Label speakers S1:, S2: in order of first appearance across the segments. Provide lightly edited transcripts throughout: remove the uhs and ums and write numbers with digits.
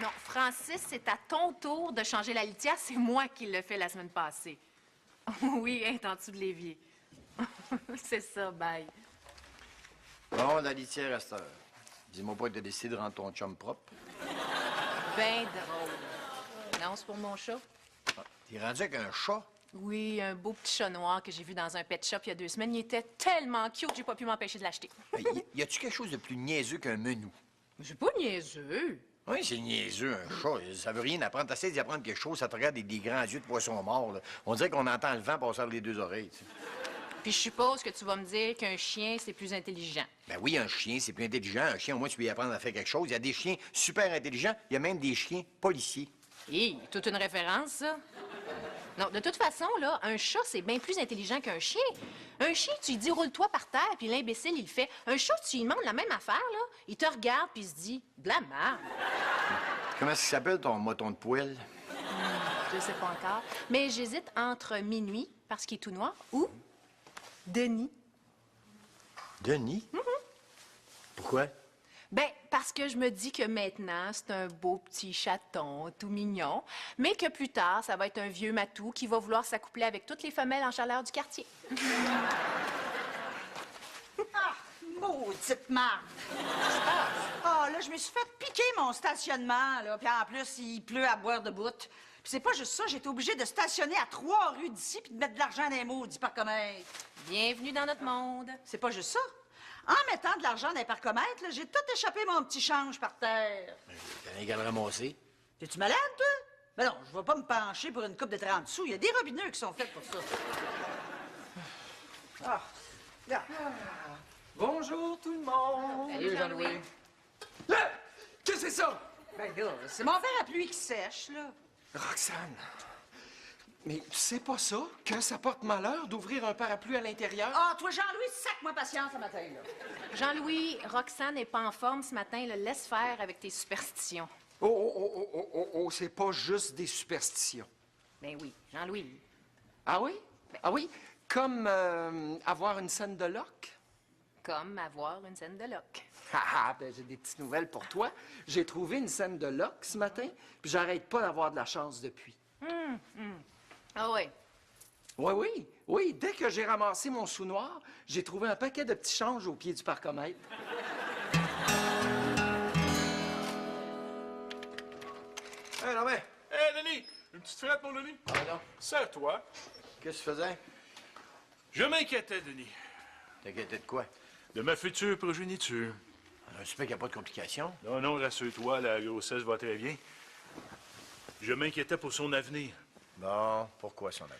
S1: Non, Francis, c'est à ton tour de changer la litière. C'est moi qui l'ai fait la semaine passée. Oui, elle est en dessous de l'évier. C'est ça, bye.
S2: Bon, la litière à cette heure. Dis-moi pas que t'as décidé de rendre ton chum propre.
S1: Ben drôle. Non, c'est pour mon chat.
S2: Ah, t'es rendu avec un chat?
S1: Oui, un beau petit chat noir que j'ai vu dans un pet shop il y a 2 semaines. Il était tellement cute que j'ai pas pu m'empêcher de l'acheter.
S2: Y a-tu quelque chose de plus niaiseux qu'un menu?
S1: C'est pas niaiseux.
S2: Oui, c'est niaiseux, un chat. Ça veut rien apprendre. T'essaies d'y apprendre quelque chose, ça te regarde avec des grands yeux de poisson mort, là. On dirait qu'on entend le vent passer les 2 oreilles, tu sais.
S1: Puis je suppose que tu vas me dire qu'un chien, c'est plus intelligent.
S2: Ben oui, un chien, c'est plus intelligent. Un chien, au moins, tu peux y apprendre à faire quelque chose. Il y a des chiens super intelligents. Il y a même des chiens policiers.
S1: Hé, toute une référence, ça. Non, de toute façon, là, un chat, c'est bien plus intelligent qu'un chien. Un chien, tu lui dis roule-toi par terre, puis l'imbécile, il le fait. Un chat, tu lui demandes la même affaire, là. Il te regarde, puis il se dit de la merde.
S2: Comment ça s'appelle ton moton de poêle?
S1: Je sais pas encore. Mais j'hésite entre Minuit, parce qu'il est tout noir, ou Denis.
S2: Denis? Pourquoi?
S1: Ben, parce que je me dis que maintenant, c'est un beau petit chaton, tout mignon, mais que plus tard, ça va être un vieux matou qui va vouloir s'accoupler avec toutes les femelles en chaleur du quartier.
S3: Ah, maudite marde! Ah, là, je me suis fait piquer mon stationnement, là. Puis en plus, il pleut à boire de bout. Puis c'est pas juste ça, j'ai été obligée de stationner à 3 rues d'ici puis de mettre de l'argent dans les maudits parcomètres.
S1: Bienvenue dans notre monde.
S3: C'est pas juste ça. En mettant de l'argent dans les parcomètres, là, j'ai tout échappé mon petit change par terre.
S2: T'as un gars ramassé.
S3: T'es-tu malade, toi? Ben non, je vais pas me pencher pour une coupe de 30 sous. Il y a des robineux qui sont faits pour ça. Ah, là.
S4: Bonjour tout le monde!
S1: Salut, Jean-Louis.
S4: Là! Qu'est-ce que c'est ça?
S3: Ben là, c'est mon verre à pluie qui sèche, là.
S4: Roxane, mais tu sais pas ça? Que ça porte malheur d'ouvrir un parapluie à l'intérieur?
S3: Ah, toi, Jean-Louis, sac-moi patience ce matin, là.
S1: Jean-Louis, Roxane n'est pas en forme ce matin. Là. Laisse faire avec tes superstitions.
S4: Oh, c'est pas juste des superstitions.
S1: Ben oui, Jean-Louis.
S4: Ah oui? Ah oui? Comme avoir une scène de loc?
S1: Comme avoir une scène de loc.
S4: Ben j'ai des petites nouvelles pour toi. J'ai trouvé une scène de loc ce matin, puis j'arrête pas d'avoir de la chance depuis.
S1: Ah ouais.
S4: Oui. Dès que j'ai ramassé mon sou noir, j'ai trouvé un paquet de petits changes au pied du parcomètre.
S2: Hé, non, mais.
S5: Hé, Denis! Une petite frette pour Denis?
S2: Pardon.
S5: Serre-toi.
S2: Qu'est-ce que tu faisais?
S5: Je m'inquiétais, Denis,
S2: T'inquiétais de quoi?
S5: de ma future progéniture.
S2: J'espère qu'il n'y a pas de complications.
S5: Non, rassure-toi, la grossesse va très bien. Je m'inquiétais pour son avenir.
S2: Bon, pourquoi son avenir?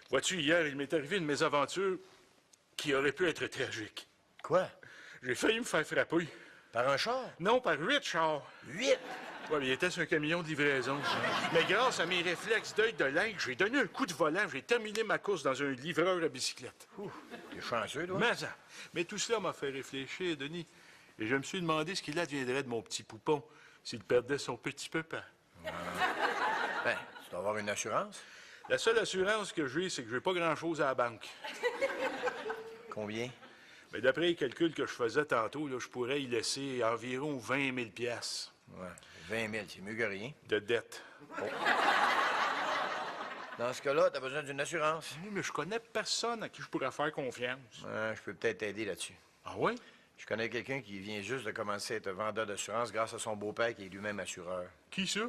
S5: Vois-tu, hier, il m'est arrivé une mésaventure qui aurait pu être tragique.
S2: Quoi?
S5: J'ai failli me faire frapper.
S2: Par un char?
S5: Non, par 8 chars.
S2: 8?
S5: Ouais, mais il était sur un camion de livraison. Mais grâce à mes réflexes d'œil de linge, j'ai donné un coup de volant, j'ai terminé ma course dans un livreur à bicyclette.
S2: T'es chanceux, toi?
S5: Mais tout cela m'a fait réfléchir, Denis. Et je me suis demandé ce qu'il adviendrait de mon petit poupon s'il perdait son petit papa.
S2: Ben, tu dois avoir une assurance.
S5: La seule assurance que j'ai, c'est que j'ai pas grand-chose à la banque.
S2: Combien?
S5: Mais d'après les calculs que je faisais tantôt, là, je pourrais y laisser environ 20 000 piastres
S2: Ouais, 20 000, c'est mieux que rien.
S5: de dette.
S2: Dans ce cas-là, t'as besoin d'une assurance.
S5: Oui, mais je connais personne à qui je pourrais faire confiance.
S2: Je peux peut-être t'aider là-dessus.
S5: Ah oui?
S2: Je connais quelqu'un qui vient juste de commencer à être vendeur d'assurance grâce à son beau-père qui est lui-même assureur.
S5: Qui ça?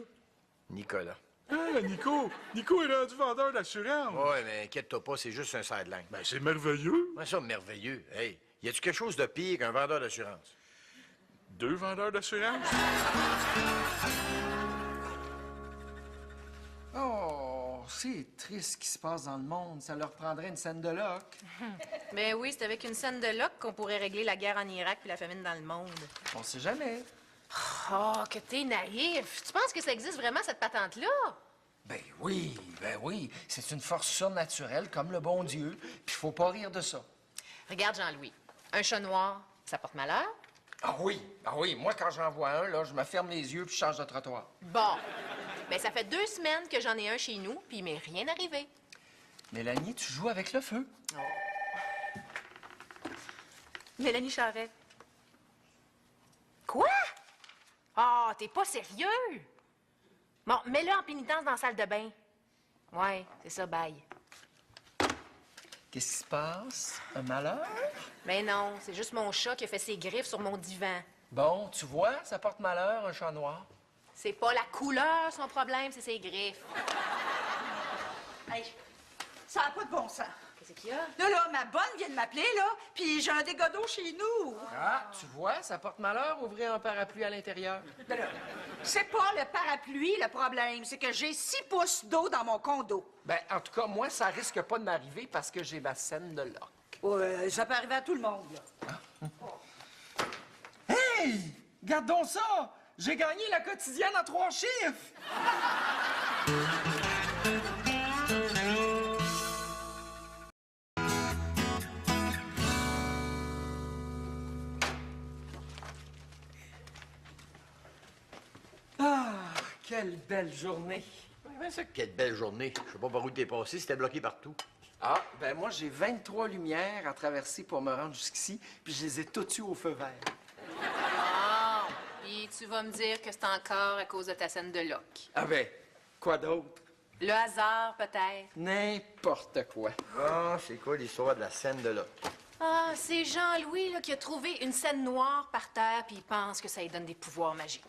S2: Nicolas.
S5: Ah, Nico! Nico est rendu vendeur d'assurance.
S2: Ouais, mais inquiète-toi pas, c'est juste un sideline.
S5: Ben, c'est merveilleux.
S2: Ouais, ça, merveilleux. Hey, y a-tu quelque chose de pire qu'un vendeur d'assurance?
S5: 2 vendeurs d'assurance?
S4: Oh, c'est triste ce qui se passe dans le monde. Ça leur prendrait une scène de loc.
S1: Ben oui, c'est avec une scène de loc qu'on pourrait régler la guerre en Irak puis la famine dans le monde.
S4: On sait jamais.
S1: Oh, que t'es naïf. Tu penses que ça existe vraiment, cette patente-là?
S4: Ben oui. C'est une force surnaturelle, comme le bon Dieu. Puis faut pas rire de ça.
S1: Regarde, Jean-Louis. Un chat noir, ça porte malheur?
S4: Ah oui. Moi, quand j'en vois un, là, je me ferme les yeux puis je change de trottoir.
S1: Bon. Ben, ça fait 2 semaines que j'en ai un chez nous, puis il m'est rien arrivé.
S4: Mélanie, tu joues avec le feu.
S1: Mélanie Charette. Quoi? Ah, t'es pas sérieux? Bon, mets-le en pénitence dans la salle de bain. Ouais, c'est ça, bye.
S4: Qu'est-ce qui se passe? Un malheur?
S1: Ben non, c'est juste mon chat qui a fait ses griffes sur mon divan.
S4: Bon, tu vois, ça porte malheur, un chat noir.
S1: C'est pas la couleur son problème, c'est ses griffes.
S3: Hey, ça n'a pas de bon sens.
S1: Qu'est-ce qu'il y a?
S3: Là, ma bonne vient de m'appeler, là, puis j'ai un dégât d'eau chez nous.
S4: Ah, tu vois, ça porte malheur, ouvrir un parapluie à l'intérieur.
S3: Ben là, c'est pas le parapluie le problème, c'est que j'ai 6 pouces d'eau dans mon condo.
S4: Ben, en tout cas, moi, ça risque pas de m'arriver parce que j'ai ma scène de lock.
S3: Ouais, ça peut arriver à tout le monde, là.
S4: Hey! Gardons ça! J'ai gagné la quotidienne à 3 chiffres! Ah, quelle belle journée!
S2: Ben, ça, quelle belle journée. Je sais pas par où t'es passé, c'était bloqué partout.
S4: Ah, ben moi, j'ai 23 lumières à traverser pour me rendre jusqu'ici, puis je les ai toutes eues au feu vert.
S1: Ah, puis tu vas me dire que c'est encore à cause de ta scène de lock.
S4: Ah ben, quoi d'autre?
S1: Le hasard, peut-être.
S4: N'importe quoi.
S2: Ah, c'est quoi l'histoire de la scène de là?
S1: Ah, c'est Jean-Louis là, qui a trouvé une scène noire par terre, puis il pense que ça lui donne des pouvoirs magiques.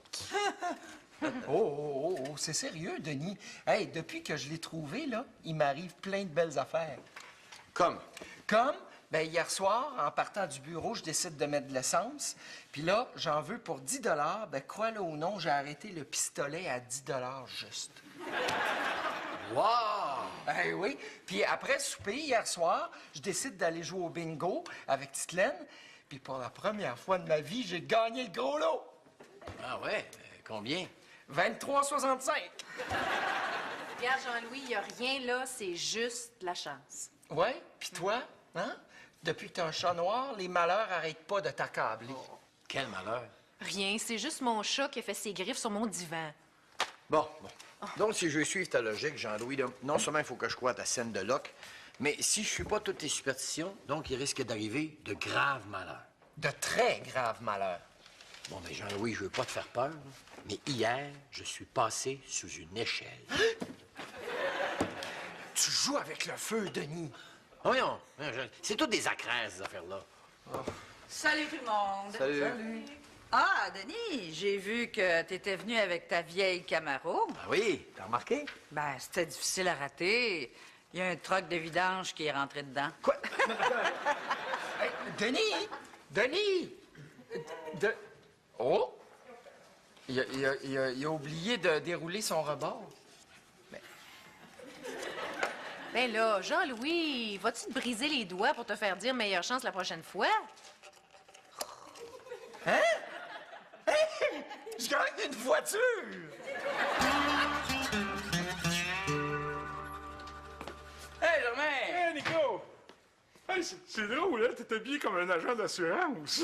S4: Oh, c'est sérieux, Denis. Hey, depuis que je l'ai trouvé, là, il m'arrive plein de belles affaires.
S2: Comme?
S4: Comme, ben hier soir, en partant du bureau, je décide de mettre de l'essence. Puis là, j'en veux pour 10 $. Ben, crois-le ou non, j'ai arrêté le pistolet à 10 $ juste.
S2: Wow!
S4: Ben oui. Puis après souper, hier soir, je décide d'aller jouer au bingo avec Titelaine. Puis pour la première fois de ma vie, j'ai gagné le gros lot.
S2: Ah ouais? Combien?
S4: 23,65.
S1: Regarde, Jean-Louis, il n'y a rien là, c'est juste de la chance.
S4: Ouais, puis toi, hein? Depuis que t'as un chat noir, les malheurs arrêtent pas de t'accabler.
S2: Quel malheur.
S1: Rien, c'est juste mon chat qui a fait ses griffes sur mon divan.
S2: Bon. Donc, si je veux suivre ta logique, Jean-Louis, là, non seulement il faut que je croie à ta scène de lock, mais si je suis pas toutes tes superstitions, donc il risque d'arriver de graves malheurs.
S4: De très graves malheurs.
S2: Bon, ben Jean-Louis, je veux pas te faire peur, là, mais hier, je suis passé sous une échelle.
S4: Tu joues avec le feu, Denis.
S2: Voyons, c'est toutes des accrèses, ces affaires-là.
S3: Salut tout le monde.
S2: Salut.
S3: Ah, Denis, j'ai vu que t'étais venu avec ta vieille Camaro.
S2: Ah oui, t'as remarqué?
S3: Ben, c'était difficile à rater. Il y a un troc de vidange qui est rentré dedans.
S2: Quoi?
S4: Hey, Denis! Denis! Oh! Il a oublié de dérouler son rebord.
S1: Ben là, Jean-Louis, vas-tu te briser les doigts pour te faire dire meilleure chance la prochaine fois?
S4: Je gagne une voiture!
S6: Hey, Germain!
S5: Hey, Nico! Hey, c'est drôle, hein? T'es habillé comme un agent d'assurance.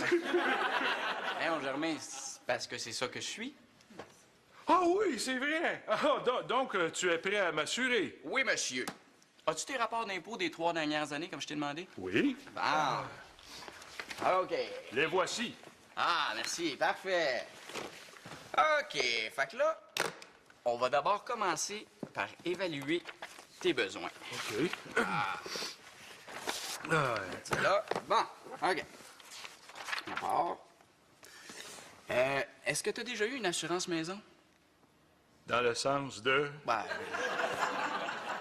S6: Hey, mon Germain, c'est parce que c'est ça que je suis.
S5: Ah oui, c'est vrai! Ah, donc, tu es prêt à m'assurer?
S6: Oui, monsieur. As-tu tes rapports d'impôt des 3 dernières années, comme je t'ai demandé?
S5: Oui,
S6: Bon. OK.
S5: les voici.
S6: Ah, merci. Parfait. OK. Fait que là, on va d'abord commencer par évaluer tes besoins.
S5: OK.
S6: C'est là. Bon. OK. D'abord. Est-ce que tu as déjà eu une assurance maison?
S5: Dans le sens de...
S6: Ben,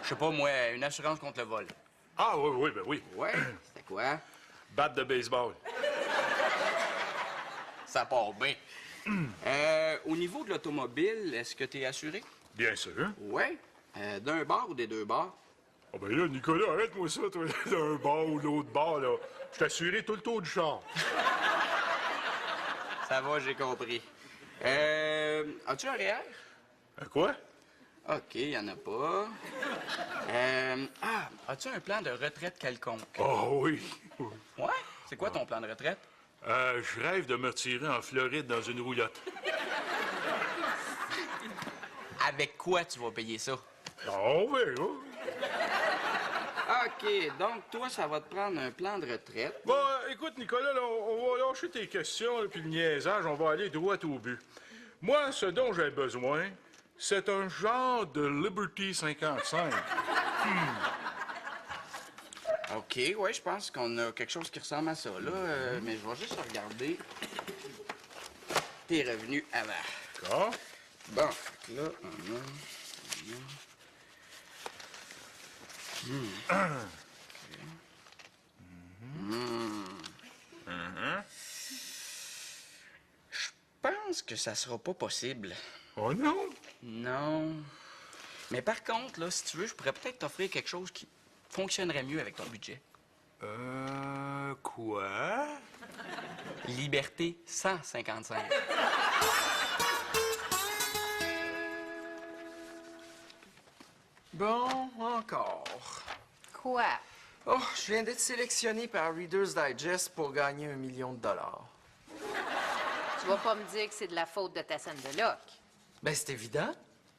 S6: je sais pas, moi, une assurance contre le vol.
S5: Ah oui, ben oui.
S6: Ouais? C'était quoi?
S5: Batte de baseball.
S6: Ça part bien. Au niveau de l'automobile, est-ce que tu es assuré?
S5: Bien sûr.
S6: Ouais. D'un bar ou des 2 bars?
S5: Ah ben là, Nicolas, arrête-moi ça, toi, d'un bar ou l'autre bar, là. Je t'ai assuré tout le tour du char.
S6: Ça va, j'ai compris. As-tu un REER?
S5: Quoi?
S6: OK, il en a pas. As-tu un plan de retraite quelconque?
S5: Oh oui.
S6: Ouais? C'est quoi ton plan de retraite?
S5: Je rêve de me retirer en Floride dans une roulotte.
S6: Avec quoi tu vas payer ça?
S5: On verra.
S6: OK, donc toi, ça va te prendre un plan de retraite.
S5: Bon, écoute, Nicolas, là, on va lâcher tes questions et puis le niaisage, on va aller droit au but. Moi, ce dont j'ai besoin, C'est un genre de Liberty 55.
S6: OK, ouais, je pense qu'on a quelque chose qui ressemble à ça, là. Mais je vais juste regarder tes revenus avant.
S5: D'accord?
S6: Bon, fait que là, on a... Je pense que ça sera pas possible.
S5: Oh non?
S6: Non. Mais par contre, là, si tu veux, je pourrais peut-être t'offrir quelque chose qui fonctionnerait mieux avec ton budget.
S5: Quoi?
S6: Liberté 155.
S4: Bon, encore.
S1: Quoi?
S4: Oh, je viens d'être sélectionné par Reader's Digest pour gagner $1 million.
S1: Tu vas pas me dire que c'est de la faute de ta scène de loc.
S4: Ben, c'est évident.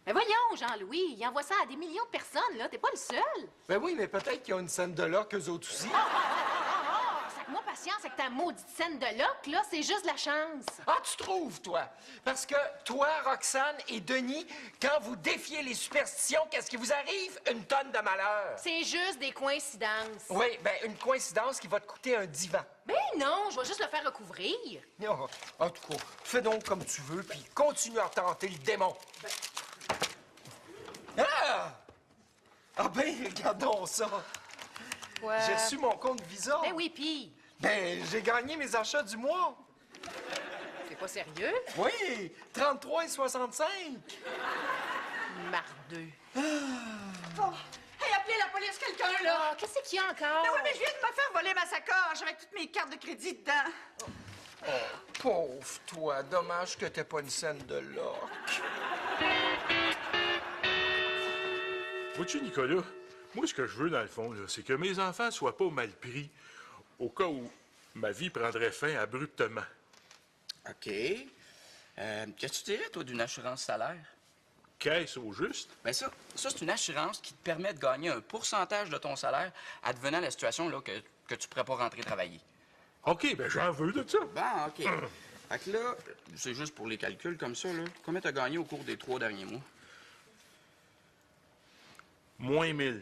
S1: Mais voyons, Jean-Louis, il envoie ça à des millions de personnes, là. T'es pas le seul.
S4: Ben oui, mais peut-être qu'ils ont une scène de là qu'eux autres aussi.
S1: Sac-moi patience avec ta maudite scène de loc, là. C'est juste de la chance.
S4: Ah, tu trouves, toi? Parce que toi, Roxane et Denis, quand vous défiez les superstitions, qu'est-ce qui vous arrive? Une tonne de malheur.
S1: C'est juste des coïncidences.
S4: Oui, ben une coïncidence qui va te coûter un divan.
S1: Ben non, je vais juste le faire recouvrir.
S4: Oh, en tout cas, fais donc comme tu veux, puis continue à tenter le démon. Ah! Ah ben, regardons ça.
S1: Quoi?
S4: J'ai reçu mon compte Visa.
S1: Ben oui, pis.
S4: Ben, j'ai gagné mes achats du mois.
S1: T'es pas sérieux?
S4: Oui, 33,65.
S1: Mardeux.
S3: Oh, hey, appelez la police, quelqu'un, là!
S1: Ah, qu'est-ce qu'il y a encore?
S3: Ben oui, mais je viens de me faire voler ma sacoche avec toutes mes cartes de crédit dedans.
S4: Pauvre toi, dommage que t'aies pas une scène de loc.
S5: Vois-tu, Nicolas, moi, ce que je veux, dans le fond, là, c'est que mes enfants soient pas mal pris au cas où ma vie prendrait fin abruptement.
S6: OK. Qu'est-ce que tu dirais, toi, d'une assurance salaire?
S5: Qu'est-ce au juste?
S6: Bien, ça c'est une assurance qui te permet de gagner un pourcentage de ton salaire advenant la situation là, que tu ne pourrais pas rentrer travailler.
S5: OK, ben j'en veux de ça.
S6: Bon, OK. Fait que là, c'est juste pour les calculs comme ça, là. Combien t'as gagné au cours des 3 derniers mois?
S5: Moins 1000.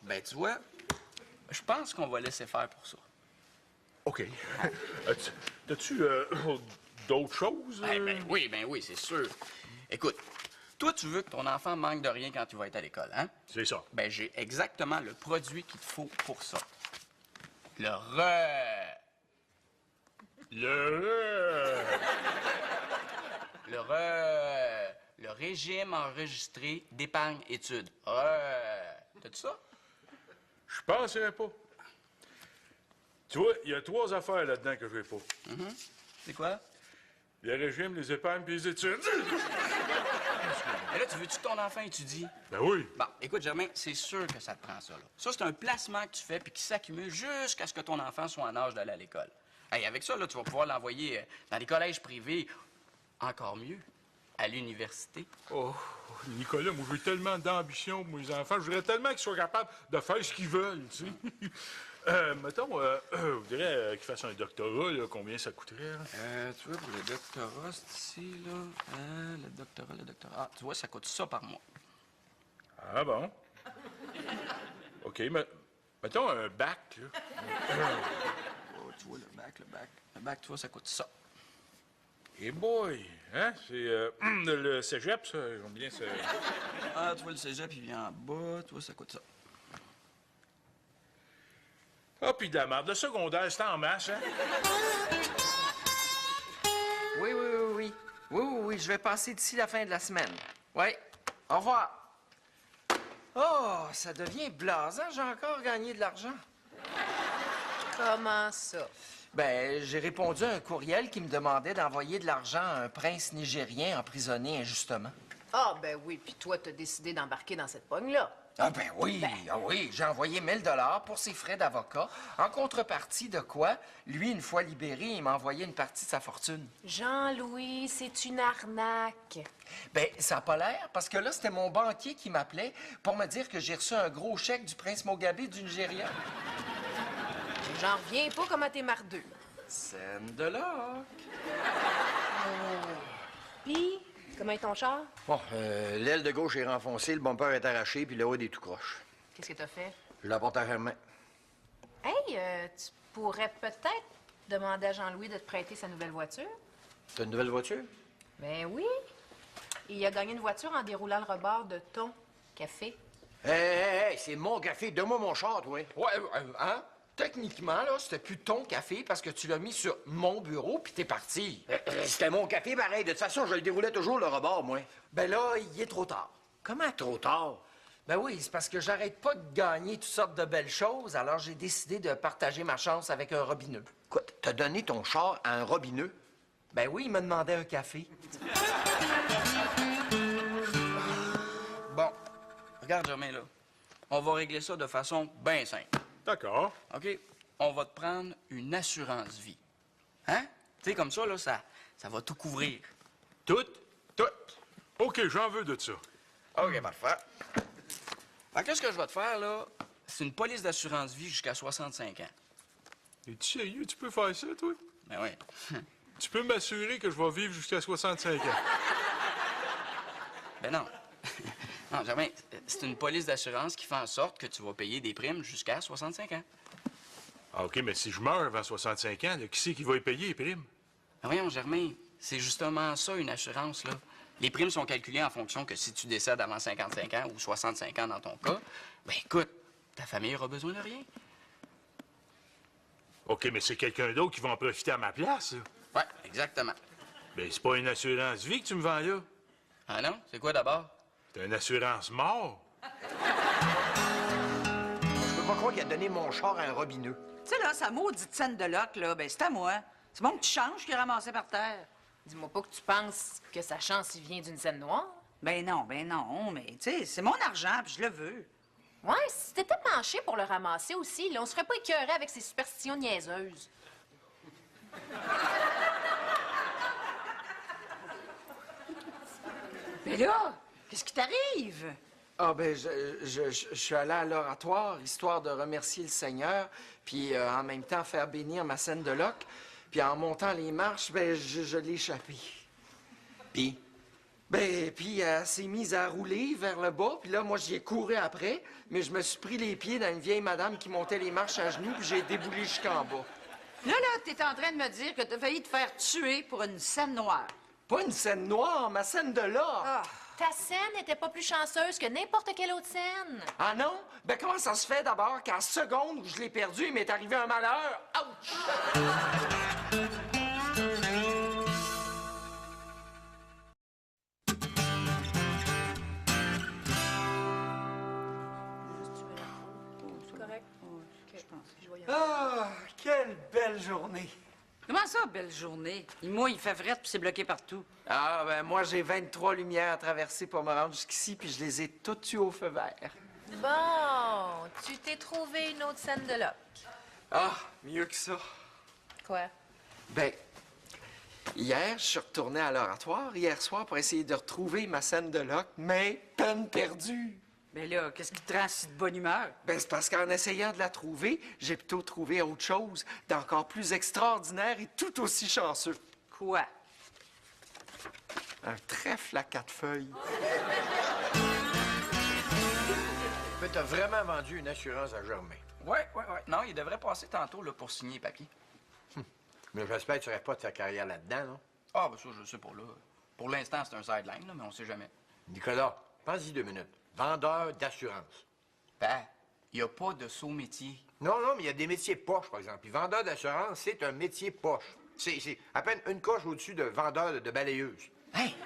S6: Ben, tu vois, je pense qu'on va laisser faire pour ça.
S5: OK. T'as-tu d'autres choses?
S6: Ben oui, c'est sûr. Écoute, toi, tu veux que ton enfant manque de rien quand il va être à l'école, hein?
S5: C'est ça.
S6: Ben, j'ai exactement le produit qu'il te faut pour ça. Le régime enregistré d'épargne études. T'as-tu ça?
S5: Je penserais pas. Tu vois, il y a 3 affaires là-dedans que je veux pas.
S6: C'est quoi?
S5: Le régime, les épargnes puis les études.
S6: Et là, tu veux-tu que ton enfant étudie?
S5: Ben oui.
S6: Bon, écoute, Germain, c'est sûr que ça te prend ça, là. Ça, c'est un placement que tu fais puis qui s'accumule jusqu'à ce que ton enfant soit en âge d'aller à l'école. Hey, avec ça, là, tu vas pouvoir l'envoyer dans des collèges privés. Encore mieux, à l'université.
S5: Oh, Nicolas, moi, j'ai tellement d'ambition pour mes enfants. Je voudrais tellement qu'ils soient capables de faire ce qu'ils veulent, tu sais. Mettons, je voudrais qu'ils fassent un doctorat, là. Combien ça coûterait, là?
S6: Tu vois, pour le doctorat, c'est ici, là. Le doctorat. Ah, tu vois, ça coûte ça par mois.
S5: Ah bon? OK, mais mettons un bac, là.
S6: Oh, tu vois, le bac. Le bac, tu vois, ça coûte ça.
S5: Eh boy! Hein? C'est le cégep, ça. J'aime bien ça.
S6: Ah, tu vois, le cégep, il vient en bas. Tu vois, ça coûte ça.
S5: Ah, puis de la merde. Le secondaire, c'est en masse, hein?
S4: Oui, je vais passer d'ici la fin de la semaine. Oui, au revoir. Oh, ça devient blasant, j'ai encore gagné de l'argent.
S1: Comment ça?
S4: Ben, j'ai répondu à un courriel qui me demandait d'envoyer de l'argent à un prince nigérien emprisonné injustement.
S1: Ah, ben oui, puis toi, t'as décidé d'embarquer dans cette pogne-là.
S4: Ah ben oui, j'ai envoyé 1 000 $ pour ses frais d'avocat. En contrepartie de quoi, lui, une fois libéré, il m'a envoyé une partie de sa fortune.
S1: Jean-Louis, c'est une arnaque.
S4: Ben, ça n'a pas l'air, parce que là, c'était mon banquier qui m'appelait pour me dire que j'ai reçu un gros chèque du prince Mugabe du Nigeria.
S1: J'en reviens pas comment t'es mardeux.
S4: Scène de loc.
S1: Puis, comment est ton char?
S2: Bon, l'aile de gauche est renfoncée, le bumper est arraché, puis le haut est tout croche.
S1: Qu'est-ce que t'as fait?
S2: Je l'apporte à Germain.
S1: Hey, tu pourrais peut-être demander à Jean-Louis de te prêter sa nouvelle voiture?
S2: T'as une nouvelle voiture?
S1: Ben oui. Il a gagné une voiture en déroulant le rebord de ton café.
S2: Hey, c'est mon café. Donne-moi mon char, toi.
S4: Ouais, hein? Techniquement, là, c'était plus ton café parce que tu l'as mis sur mon bureau puis t'es parti.
S2: C'était mon café, pareil. De toute façon, je le déroulais toujours, le rebord, moi.
S4: Ben là, il est trop tard.
S2: Comment trop tard?
S4: Ben oui, c'est parce que j'arrête pas de gagner toutes sortes de belles choses, alors j'ai décidé de partager ma chance avec un robineux.
S2: Quoi, t'as donné ton char à un robineux?
S4: Ben oui, il me demandait un café.
S6: Bon, regarde, Germain, là. On va régler ça de façon bien simple.
S5: D'accord.
S6: OK? On va te prendre une assurance vie. Hein? Tu sais, comme ça, là, ça va tout couvrir.
S5: Tout?
S6: Tout.
S5: OK, j'en veux de ça.
S6: OK, parfait. Fait que là, ce que je vais te faire, là, c'est une police d'assurance vie jusqu'à 65 ans.
S5: Es-tu sérieux? Tu peux faire ça, toi?
S6: Ben oui.
S5: Tu peux m'assurer que je vais vivre jusqu'à 65 ans?
S6: Ben non. Non, Germain, c'est une police d'assurance qui fait en sorte que tu vas payer des primes jusqu'à 65 ans.
S5: Ah, OK, mais si je meurs avant 65 ans, là, qui c'est qui va y payer les primes?
S6: Ben voyons, Germain, c'est justement ça, une assurance, là. Les primes sont calculées en fonction que si tu décèdes avant 55 ans ou 65 ans dans ton cas, ben écoute, ta famille aura besoin de rien.
S5: OK, mais c'est quelqu'un d'autre qui va en profiter à ma place, là.
S6: Ouais, exactement.
S5: Ben, c'est pas une assurance vie que tu me vends là.
S6: Ah non? C'est quoi d'abord?
S5: C'est une assurance mort.
S2: Je peux pas croire qu'il a donné mon char à un robineux.
S3: Tu sais, là, sa maudite scène de loc, là, ben c'est à moi. C'est bon que tu changes qu'il est ramassé par terre.
S1: Dis-moi pas que tu penses que sa chance, il vient d'une scène noire.
S3: Ben non, mais tu sais, c'est mon argent, puis je le veux.
S1: Ouais, si t'étais penché pour le ramasser aussi, là, on serait pas écœuré avec ses superstitions niaiseuses.
S3: Mais là, qu'est-ce qui t'arrive?
S4: Ah ben, je suis allé à l'oratoire, histoire de remercier le Seigneur, puis en même temps faire bénir ma scène de loc. Puis en montant les marches, ben, je l'ai échappée.
S2: Puis?
S4: Ben, puis elle s'est mise à rouler vers le bas, puis là, moi, j'y ai couru après, mais je me suis pris les pieds dans une vieille madame qui montait les marches à genoux, puis j'ai déboulé jusqu'en bas.
S3: Là, t'es en train de me dire que t'as failli te faire tuer pour une scène noire.
S4: Pas une scène noire, ma scène de loc!
S3: Ah,
S1: Ta scène n'était pas plus chanceuse que n'importe quelle autre scène.
S4: Ah non? Ben comment ça se fait d'abord qu'à la seconde où je l'ai perdu, il m'est arrivé un malheur? Ouch!
S1: Correct.
S4: Ah, quelle belle journée!
S3: comment ça, belle journée? Moi, il fait fret, puis c'est bloqué partout.
S4: Ah, ben moi, j'ai 23 lumières à traverser pour me rendre jusqu'ici, puis je les ai toutes tues au feu vert.
S1: Bon, tu t'es trouvé une autre scène de loc.
S4: Ah, mieux que ça.
S1: Quoi?
S4: Ben, hier, je suis retourné à l'oratoire, hier soir, pour essayer de retrouver ma scène de loc, mais peine perdue.
S3: Mais là, qu'est-ce qui te rend si de bonne humeur?
S4: Ben, c'est parce qu'en essayant de la trouver, j'ai plutôt trouvé autre chose, d'encore plus extraordinaire et tout aussi chanceux.
S3: Quoi?
S4: Un trèfle à 4 feuilles.
S2: Mais t'as vraiment vendu une assurance à Germain.
S6: Ouais. Non, il devrait passer tantôt, là, pour signer les papiers.
S2: Mais j'espère que tu n'aurais pas de ta carrière là-dedans, non?
S6: Ah, ben ça, je sais pas, là. Pour l'instant, c'est un sideline, là, mais on sait jamais.
S2: Nicolas, pense-y 2 minutes. Vendeur d'assurance.
S6: Ben, il n'y a pas de saut métier.
S2: Non, mais il y a des métiers poches, par exemple. Puis vendeur d'assurance, c'est un métier poche. C'est à peine une coche au-dessus de vendeur de balayeuse.
S6: Hey!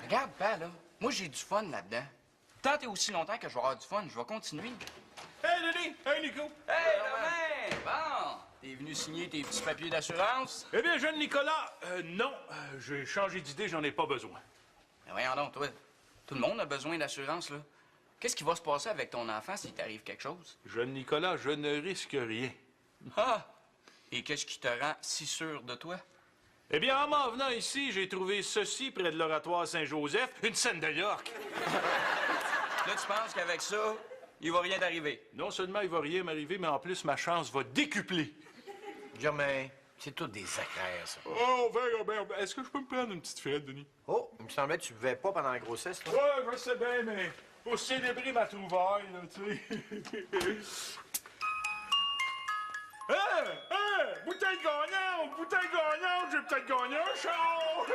S6: Regarde, pas là. Moi, j'ai du fun là-dedans. Tant et aussi longtemps que je vais avoir du fun, je vais continuer.
S5: Hey, Denis! Hey, Nico!
S6: Hey, Romain! Bon! T'es venu signer tes petits papiers d'assurance?
S5: Eh bien, jeune Nicolas, non. J'ai changé d'idée, j'en ai pas besoin.
S6: Mais voyons donc, toi. Tout le monde a besoin d'assurance, là. Qu'est-ce qui va se passer avec ton enfant s'il t'arrive quelque chose?
S5: Jeune Nicolas, je ne risque rien.
S6: Ah! Et qu'est-ce qui te rend si sûr de toi?
S5: Eh bien, en m'en venant ici, j'ai trouvé ceci près de l'oratoire Saint-Joseph, une scène de York.
S6: Là, tu penses qu'avec ça, il va rien t'arriver?
S5: Non seulement il va rien m'arriver, mais en plus, ma chance va décupler.
S2: Germain, C'est tout des acraires, ça.
S5: Oh, on verra bien. Est-ce que je peux me prendre une petite frette, Denis?
S2: Oh, il me semblait que tu buvais pas pendant la grossesse, toi.
S5: Ouais, je sais bien, mais pour célébrer ma trouvaille, là, tu sais. Bouteille gagnante! Bouteille gagnante! J'ai peut-être gagné un char!